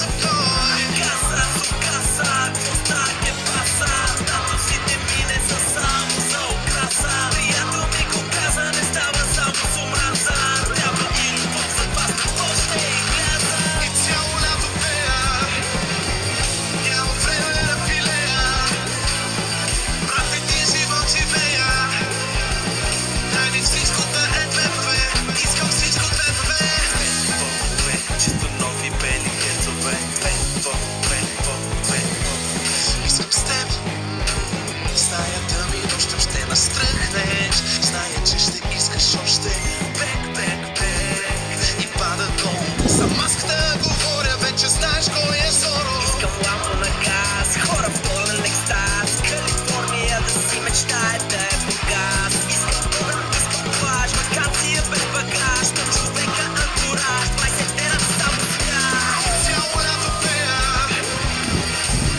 запой. Casa su casa, cosa che passa? Tanto si termina само за украса. Приятел ми го каза, не става само с омраза. Трябва и любов, за това още и гляза. И цяло лято пея, няма време да пилея. Брат, един живот живея. Дай ми всичко да е две, искам всичко две. Чисто нови бели кецове. Искам с теб. Стаята ми нощем ще настръхнеш. Зная, че ще искаш още. Бек. И пада долу. За маската говоря, вече знаеш кой е Зоро. Искам лампа на газ, хора в пълен екстаз. Калифорния да си мечтае да е Бургас. Искам огън, искам плаж, ваканция без багаж. На човека антураж, 20 дена само смях. Цяло лято пея,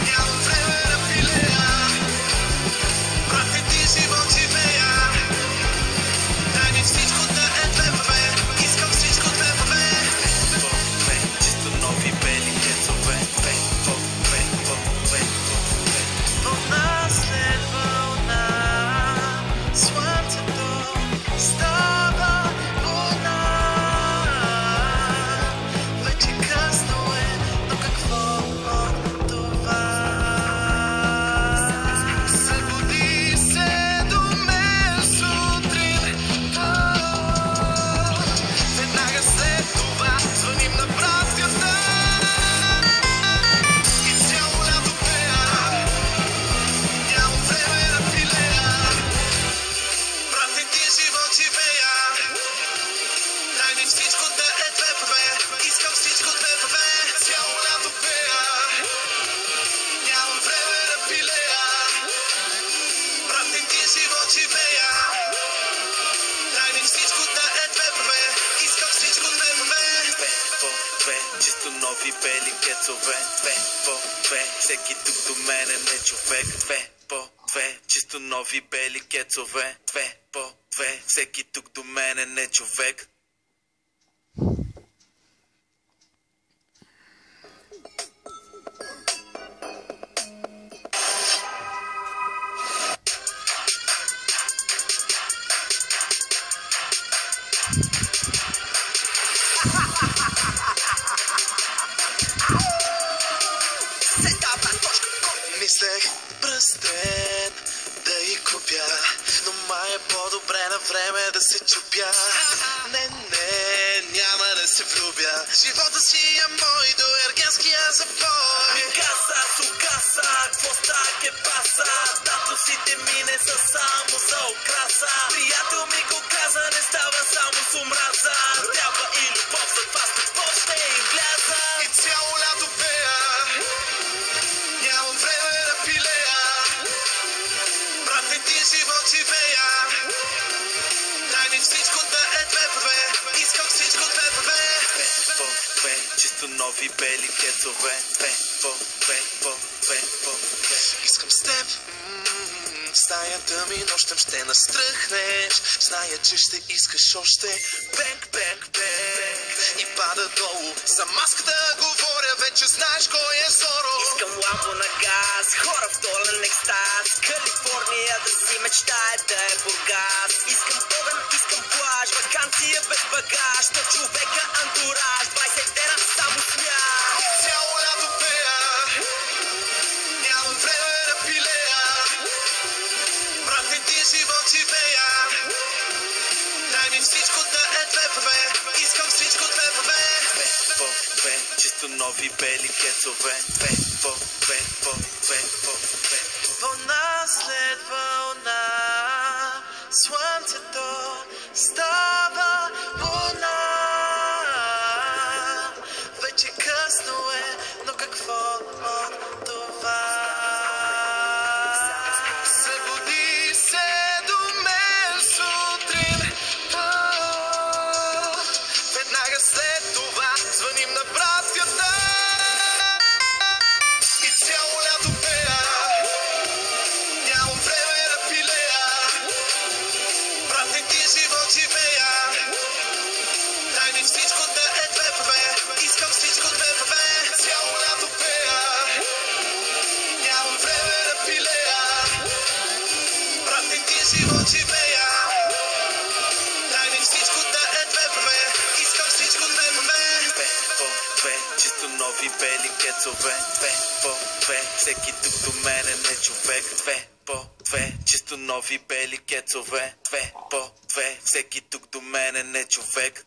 няма време да пилея. Брат, един живот живея. Дай ми всичко да е две, искам всичко две. Чисто нови бели кецове. Вълна след вълна, слънцето става луна. Вече късно е, но какво от това? Събуди се до мен сутрин. Веднага след това звъним на братята. И цяло лято пея, няма време да пилея. Брат, един живот живея. Дай ми всичко да е две, искам всичко две. Цяло лято пея, няма време да пилея. Брат, един живот живея. Дай ми всичко да е две, искам всичко две. Чисто нови бели кецове. Всеки тук до мен е не човек. Чисто нови бели кецове. Всеки тук до мен е не човек. Мислех пръстен да й купя, но май е по-добре на време да се чупя. Не, няма да се влюбя. Живота си е мой до ергенския запой. Casa su casa, какво ке паса? Тато си те мине са само за украса. Приятел ми го каза, не става само с омраза. Трябва и любов, за това още и вляза. И цяло лято пея, нямам време да пилея. Брат, един живот живея. Дай ми всичко да е две, искам всичко две. Чисто нови бели кецове. Искам с теб. Стаята ми нощем ще настръхнеш. Зная, че ще искаш още. Бек. И пада долу. За маската говоря, вече знаеш кой е Зоро. Искам лампа на газ, хора в долен екстаз. Калифорния да си мечтае да е Бургас. Искам огън, искам плаж, ваканция без багаж. На човека антураж, 20 дена само смях. Цяло лято пея, няма време да пилея. Брат, един живот живея. Дай ми всичко да е две, искам всичко две. Чисто нови бели кецове. Вълна след вълна, слънцето става луна. Вече късно е, но какво от това? Събуди се до мен сутрин. Веднага след това звъним на братята. И цяло лято пея, нямам време да пилея. Брат, един живот живея. нови бели кецове. 2 по 2, всеки тук до мене не човек. 2 по 2, чисто нови бели кецове. 2 по 2, всеки тук до мене не човек.